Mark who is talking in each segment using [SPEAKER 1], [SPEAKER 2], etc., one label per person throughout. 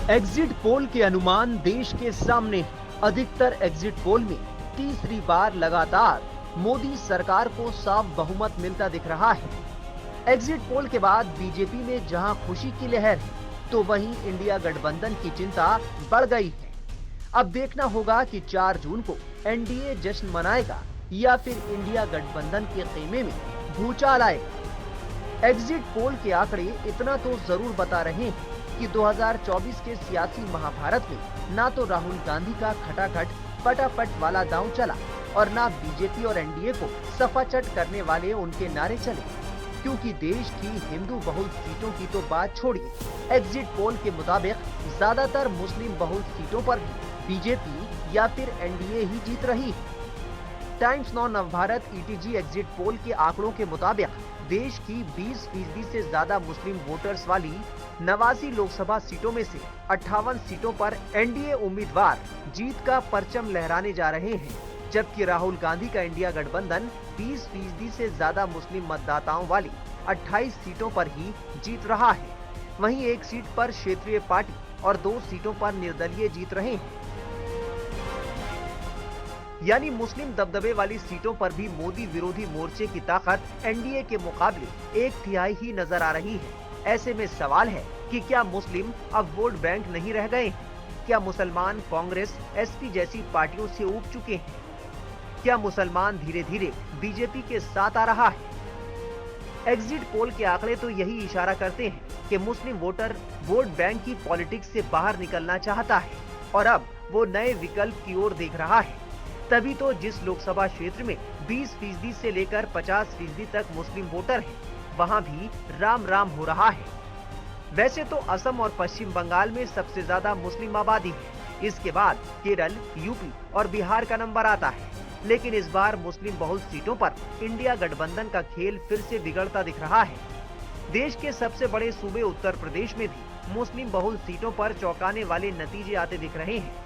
[SPEAKER 1] Exit poll के अनुमान देश के सामने। अधिकतर एग्जिट पोल में तीसरी बार लगातार मोदी सरकार को साफ बहुमत मिलता दिख रहा है। एग्जिट पोल के बाद बीजेपी में जहां खुशी की लहर है, तो वहीं इंडिया गठबंधन की चिंता बढ़ गई है। अब देखना होगा कि 4 जून को एनडीए जश्न मनाएगा या फिर इंडिया गठबंधन के खेमे में भूचाल आएगा। एग्जिट पोल के आंकड़े इतना तो जरूर बता रहे हैं कि 2024 के सियासी महाभारत में ना तो राहुल गांधी का खटाखट पटापट वाला दांव चला और ना बीजेपी और एनडीए को सफाचट करने वाले उनके नारे चले, क्योंकि देश की हिंदू बहुल सीटों की तो बात छोड़िए, एग्जिट पोल के मुताबिक ज्यादातर मुस्लिम बहुल सीटों पर बीजेपी या फिर एनडीए ही जीत रही है। Times now Navbharat ETG exit poll के आंकड़ों के मुताबिक देश की 20% से ज्यादा मुस्लिम वोटर्स वाली 89 लोकसभा सीटों में से 58 सीटों पर एनडीए उम्मीदवार जीत का परचम लहराने जा रहे हैं, जबकि राहुल गांधी का इंडिया गठबंधन 20% से ज्यादा मुस्लिम मतदाताओं वाली 28 सीटों पर ही जीत रहा है। वहीं एक सीट पर क्षेत्रीय पार्टी और 2 सीटों पर निर्दलीय जीत रहे हैं। यानी मुस्लिम दबदबे वाली सीटों पर भी मोदी विरोधी मोर्चे की ताकत एनडीए के मुकाबले 1/3 ही नजर आ रही है। ऐसे में सवाल है कि क्या मुस्लिम अब वोट बैंक नहीं रह गए हैं? क्या मुसलमान कांग्रेस, एसपी जैसी पार्टियों से ऊब चुके हैं? क्या मुसलमान धीरे धीरे बीजेपी के साथ आ रहा है? एग्जिट पोल के आंकड़े तो यही इशारा करते हैं कि मुस्लिम वोटर वोट बैंक की पॉलिटिक्स से बाहर निकलना चाहता है और अब वो नए विकल्प की ओर देख रहा है। तभी तो जिस लोकसभा क्षेत्र में 20% से लेकर 50% तक मुस्लिम वोटर हैं, वहां भी राम राम हो रहा है। वैसे तो असम और पश्चिम बंगाल में सबसे ज्यादा मुस्लिम आबादी है, इसके बाद केरल, यूपी और बिहार का नंबर आता है। लेकिन इस बार मुस्लिम बहुल सीटों पर इंडिया गठबंधन का खेल फिर से बिगड़ता दिख रहा है। देश के सबसे बड़े सूबे उत्तर प्रदेश में भी मुस्लिम बहुल सीटों पर चौंकाने वाले नतीजे आते दिख रहे हैं।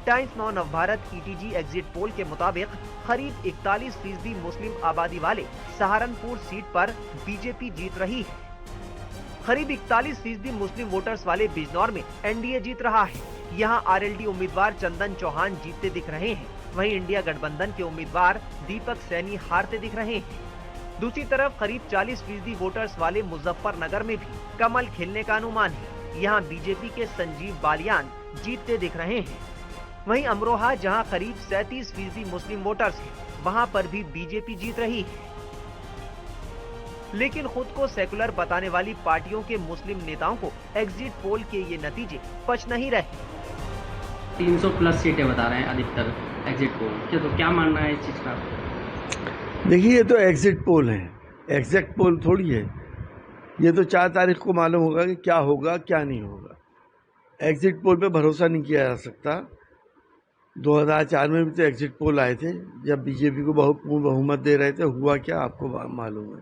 [SPEAKER 1] Times now Navbharat ETG exit poll के मुताबिक करीब 41% मुस्लिम आबादी वाले सहारनपुर सीट पर बीजेपी जीत रही है। करीब 41% मुस्लिम वोटर्स वाले बिजनौर में एनडीए जीत रहा है। यहां आरएलडी उम्मीदवार चंदन चौहान जीतते दिख रहे हैं, वहीं इंडिया गठबंधन के उम्मीदवार दीपक सैनी हारते दिख रहे हैं। दूसरी तरफ करीब 40% वोटर्स वाले मुजफ्फरनगर में भी कमल खिलने का अनुमान है। यहाँ बीजेपी के संजीव बालियान जीतते दिख रहे हैं। वहीं अमरोहा, जहां करीब 37% मुस्लिम वोटर्स हैं, वहां पर भी बीजेपी जीत रही है। लेकिन खुद को सेकुलर बताने वाली पार्टियों के मुस्लिम नेताओं को एग्जिट पोल के ये नतीजे पच नहीं रहे।
[SPEAKER 2] 300 प्लस सीटें बता रहे हैं अधिकतर एग्जिट पोल, तो क्या मानना है इस चीज का?
[SPEAKER 3] देखिए, ये तो एग्जिट पोल है, एग्जैक्ट पोल थोड़ी है। ये तो 4 तारीख को मालूम होगा कि क्या होगा क्या नहीं होगा। एग्जिट पोल पे भरोसा नहीं किया जा सकता। 2004 में भी तो एग्जिट पोल आए थे, जब बीजेपी को पूर्ण बहुमत दे रहे थे। हुआ क्या आपको मालूम है।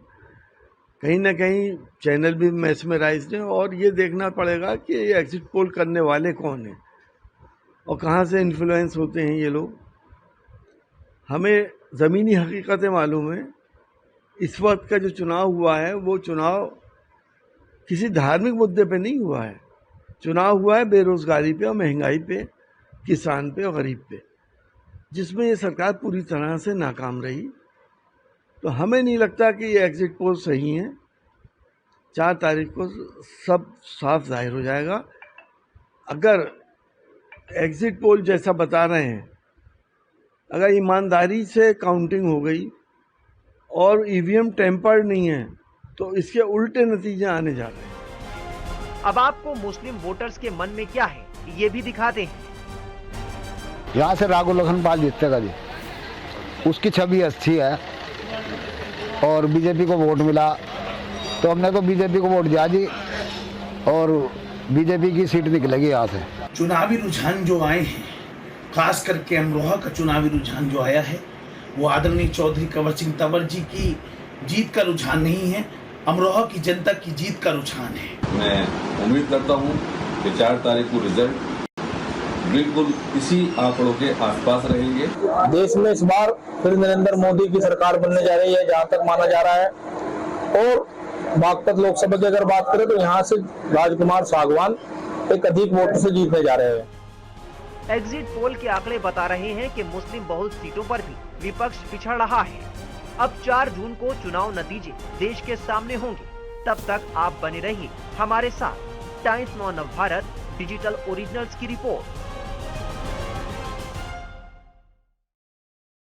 [SPEAKER 3] कहीं ना कहीं चैनल भी मैस्मराइज्ड है और ये देखना पड़ेगा कि ये एग्जिट पोल करने वाले कौन हैं और कहाँ से इन्फ्लुएंस होते हैं ये लोग। हमें ज़मीनी हकीकतें मालूम है। इस वक्त का जो चुनाव हुआ है, वो चुनाव किसी धार्मिक मुद्दे पे नहीं हुआ है। चुनाव हुआ है बेरोजगारी पे और महंगाई पे, किसान पे और गरीब पे, जिसमें ये सरकार पूरी तरह से नाकाम रही। तो हमें नहीं लगता कि ये एग्जिट पोल सही है। 4 तारीख को सब साफ जाहिर हो जाएगा। अगर एग्जिट पोल जैसा बता रहे हैं, अगर ईमानदारी से काउंटिंग हो गई और ईवीएम टेम्पर्ड नहीं है, तो इसके उल्टे नतीजे आने जा रहे हैं।
[SPEAKER 1] अब आपको मुस्लिम वोटर्स के मन में क्या है, ये भी दिखाते हैं।
[SPEAKER 4] यहाँ से राघव लखनपाल जीतेगा जी, उसकी छवि अच्छी है और बीजेपी को वोट मिला तो हमने तो बीजेपी को वोट दिया जी, और बीजेपी की सीट निकलेगी यहाँ से।
[SPEAKER 5] चुनावी रुझान जो आए हैं, खास करके अमरोहा का चुनावी रुझान जो आया है, वो आदरणीय चौधरी कंवर सिंह तंवर जी की जीत का रुझान नहीं है, अमरोहा की जनता की जीत का रुझान है।
[SPEAKER 6] मैं उम्मीद करता हूँ कि 4 तारीख को रिजल्ट बिल्कुल इसी आंकड़ों के आसपास रहेंगे।
[SPEAKER 7] देश में इस बार फिर नरेंद्र मोदी की सरकार बनने जा रही है, जहां तक माना जा रहा है। और बागपत लोकसभा की अगर बात करें तो यहाँ से राजकुमार सागवान एक अधिक वोट से जीतने जा रहे हैं।
[SPEAKER 1] एग्जिट पोल के आंकड़े बता रहे हैं कि मुस्लिम बहुल सीटों पर भी विपक्ष पिछड़ रहा है। अब 4 जून को चुनाव नतीजे देश के सामने होंगे। तब तक आप बने रहिए हमारे साथ। टाइम्स नाउ नव भारत डिजिटल ओरिजिनल्स की रिपोर्ट।